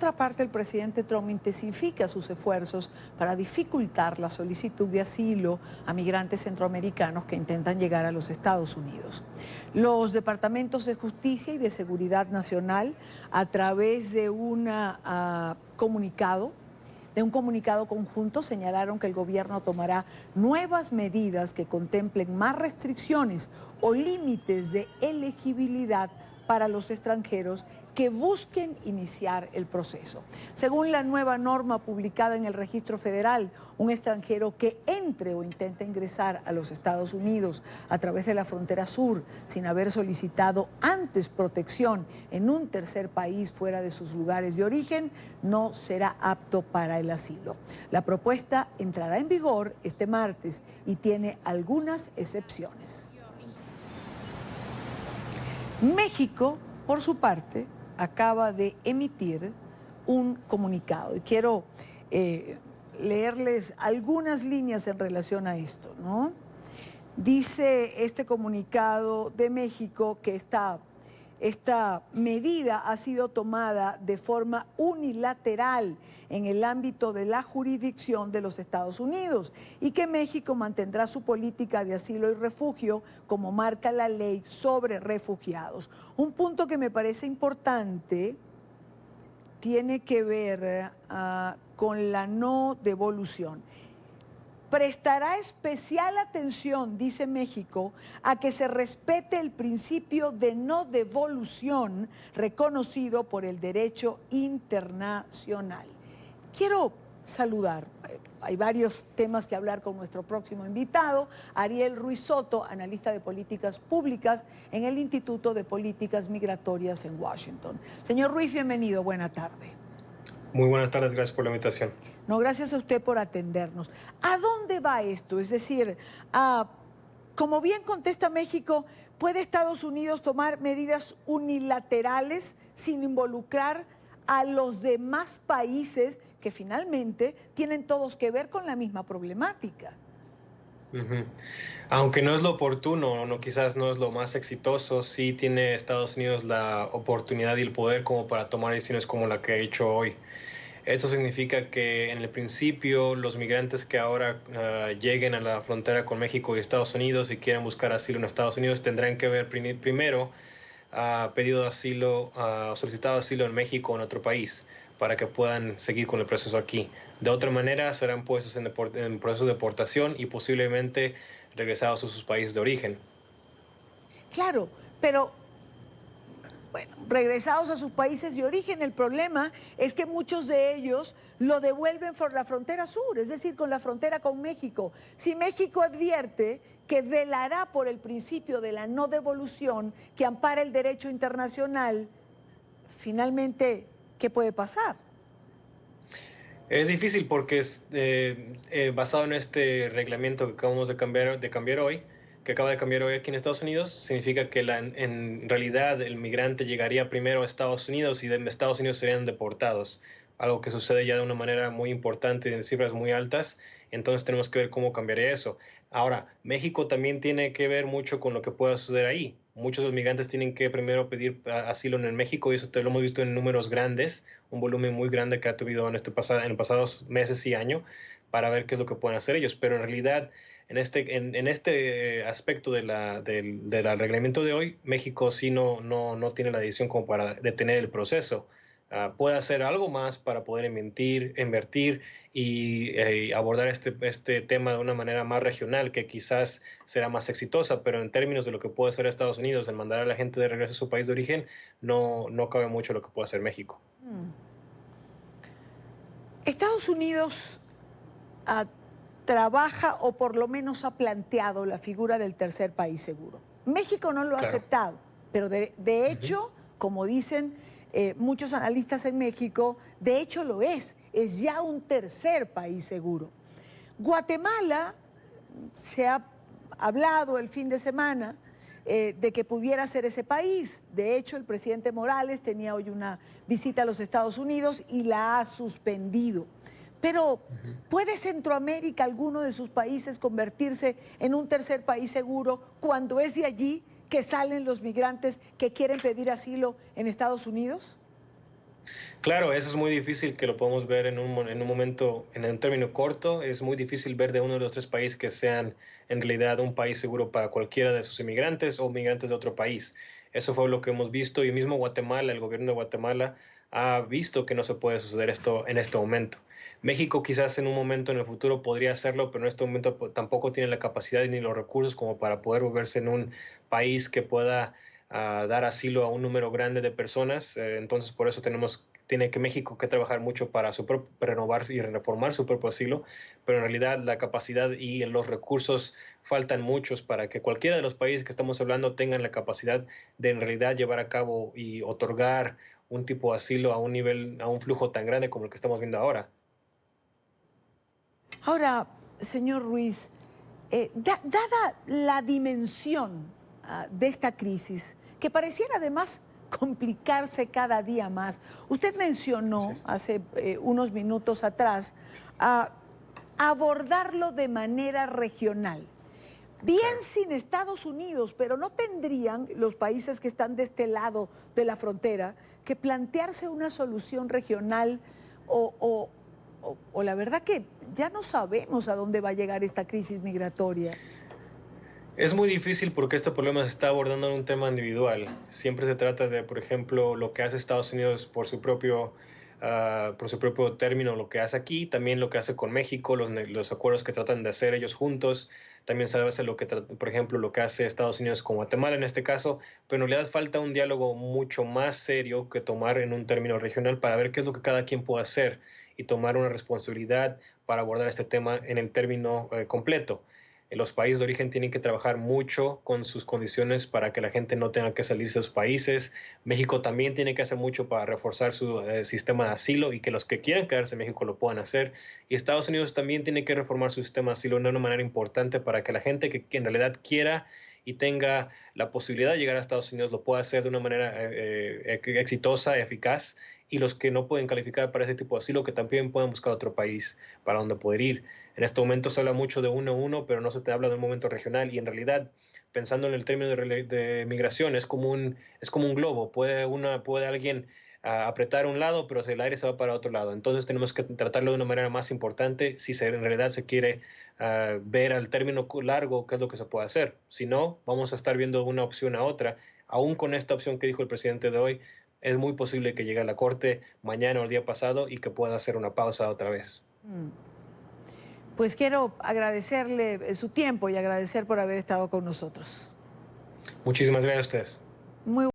otra parte, el presidente Trump intensifica sus esfuerzos para dificultar la solicitud de asilo a migrantes centroamericanos que intentan llegar a los Estados Unidos. Los departamentos de Justicia y de Seguridad Nacional, a través de un comunicado conjunto, señalaron que el gobierno tomará nuevas medidas que contemplen más restricciones o límites de elegibilidad para los extranjeros que busquen iniciar el proceso. Según la nueva norma publicada en el Registro Federal, un extranjero que entre o intente ingresar a los Estados Unidos a través de la frontera sur sin haber solicitado antes protección en un tercer país fuera de sus lugares de origen no será apto para el asilo. La propuesta entrará en vigor este martes y tiene algunas excepciones. México, por su parte, acaba de emitir un comunicado y quiero leerles algunas líneas en relación a esto, ¿no? Dice este comunicado de México que esta medida ha sido tomada de forma unilateral en el ámbito de la jurisdicción de los Estados Unidos y que México mantendrá su política de asilo y refugio como marca la ley sobre refugiados. Un punto que me parece importante tiene que ver con la no devolución. Prestará especial atención, dice México, a que se respete el principio de no devolución reconocido por el derecho internacional. Quiero saludar, hay varios temas que hablar con nuestro próximo invitado, Ariel Ruiz Soto, analista de políticas públicas en el Instituto de Políticas Migratorias en Washington. Señor Ruiz, bienvenido, buena tarde. Muy buenas tardes, gracias por la invitación. No, gracias a usted por atendernos. ¿A dónde va esto? Es decir, como bien contesta México, ¿puede Estados Unidos tomar medidas unilaterales sin involucrar a los demás países que finalmente tienen todos que ver con la misma problemática? Aunque no es lo oportuno, quizás no es lo más exitoso, sí tiene Estados Unidos la oportunidad y el poder como para tomar decisiones como la que ha hecho hoy. Esto significa que en el principio los migrantes que ahora lleguen a la frontera con México y Estados Unidos y quieran buscar asilo en Estados Unidos tendrán que haber primero pedido asilo, solicitado asilo en México o en otro país para que puedan seguir con el proceso aquí. De otra manera serán puestos en proceso de deportación y posiblemente regresados a sus países de origen. Claro, pero bueno, regresados a sus países de origen, el problema es que muchos de ellos lo devuelven por la frontera sur, es decir, con la frontera con México. Si México advierte que velará por el principio de la no devolución que ampara el derecho internacional, finalmente, ¿qué puede pasar? Es difícil porque es basado en este reglamento que acabamos de cambiar hoy, que acaba de cambiar hoy aquí en Estados Unidos, significa que en realidad el migrante llegaría primero a Estados Unidos y de Estados Unidos serían deportados, algo que sucede ya de una manera muy importante y en cifras muy altas, entonces tenemos que ver cómo cambiaría eso. Ahora, México también tiene que ver mucho con lo que pueda suceder ahí. Muchos de los migrantes tienen que primero pedir asilo en México y eso lo hemos visto en números grandes, un volumen muy grande que ha tenido en los pasados meses y años para ver qué es lo que pueden hacer ellos. Pero en realidad, en este aspecto del reglamento de hoy, México sí no tiene la decisión como para detener el proceso. Puede hacer algo más para poder invertir y abordar este tema de una manera más regional, que quizás será más exitosa, pero en términos de lo que puede hacer Estados Unidos, en mandar a la gente de regreso a su país de origen, no cabe mucho lo que puede hacer México. Estados Unidos trabaja o por lo menos ha planteado la figura del tercer país seguro. México no lo ha aceptado, pero de hecho, como dicen muchos analistas en México, de hecho lo es ya un tercer país seguro. Guatemala, se ha hablado el fin de semana de que pudiera ser ese país. De hecho, el presidente Morales tenía hoy una visita a los Estados Unidos y la ha suspendido. Pero, ¿puede Centroamérica, alguno de sus países, convertirse en un tercer país seguro cuando es de allí que salen los migrantes que quieren pedir asilo en Estados Unidos? Claro, eso es muy difícil que lo podamos ver en un momento, en un término corto. Es muy difícil ver de uno de los tres países que sean en realidad un país seguro para cualquiera de sus inmigrantes o migrantes de otro país. Eso fue lo que hemos visto y mismo Guatemala, el gobierno de Guatemala ha visto que no se puede suceder esto en este momento. México quizás en un momento en el futuro podría hacerlo, pero en este momento tampoco tiene la capacidad ni los recursos como para poder volverse en un país que pueda dar asilo a un número grande de personas. Entonces, por eso tiene que México que trabajar mucho para renovar y reformar su propio asilo, pero en realidad la capacidad y los recursos faltan muchos para que cualquiera de los países que estamos hablando tengan la capacidad de en realidad llevar a cabo y otorgar un tipo de asilo a un nivel, a un flujo tan grande como el que estamos viendo ahora. Ahora, señor Ruiz, dada la dimensión de esta crisis, que pareciera además complicarse cada día más, usted mencionó hace unos minutos atrás abordarlo de manera regional. Bien Claro. sin Estados Unidos, pero no tendrían los países que están de este lado de la frontera que plantearse una solución regional o, o la verdad que ya no sabemos a dónde va a llegar esta crisis migratoria. Es muy difícil porque este problema se está abordando en un tema individual. Siempre se trata de, por ejemplo, lo que hace Estados Unidos por su propio término, lo que hace aquí, también lo que hace con México, los acuerdos que tratan de hacer ellos juntos. También se hace por ejemplo, lo que hace Estados Unidos con Guatemala en este caso, pero en realidad falta un diálogo mucho más serio que tomar en un término regional para ver qué es lo que cada quien puede hacer y tomar una responsabilidad para abordar este tema en el término completo. Los países de origen tienen que trabajar mucho con sus condiciones para que la gente no tenga que salirse de sus países. México también tiene que hacer mucho para reforzar su sistema de asilo y que los que quieran quedarse en México lo puedan hacer. Y Estados Unidos también tiene que reformar su sistema de asilo de una manera importante para que la gente que en realidad quiera y tenga la posibilidad de llegar a Estados Unidos lo pueda hacer de una manera exitosa, eficaz, y los que no pueden calificar para ese tipo de asilo que también pueden buscar otro país para donde poder ir. En este momento se habla mucho de uno a uno, pero no se te habla de un momento regional y en realidad, pensando en el término de migración, es como un globo. Puede alguien apretar un lado, pero el aire se va para otro lado. Entonces tenemos que tratarlo de una manera más importante si en realidad se quiere ver al término largo qué es lo que se puede hacer. Si no, vamos a estar viendo una opción a otra. Aún con esta opción que dijo el presidente de hoy, es muy posible que llegue a la Corte mañana o el día pasado y que pueda hacer una pausa otra vez. Pues quiero agradecerle su tiempo y agradecer por haber estado con nosotros. Muchísimas gracias a ustedes. Muy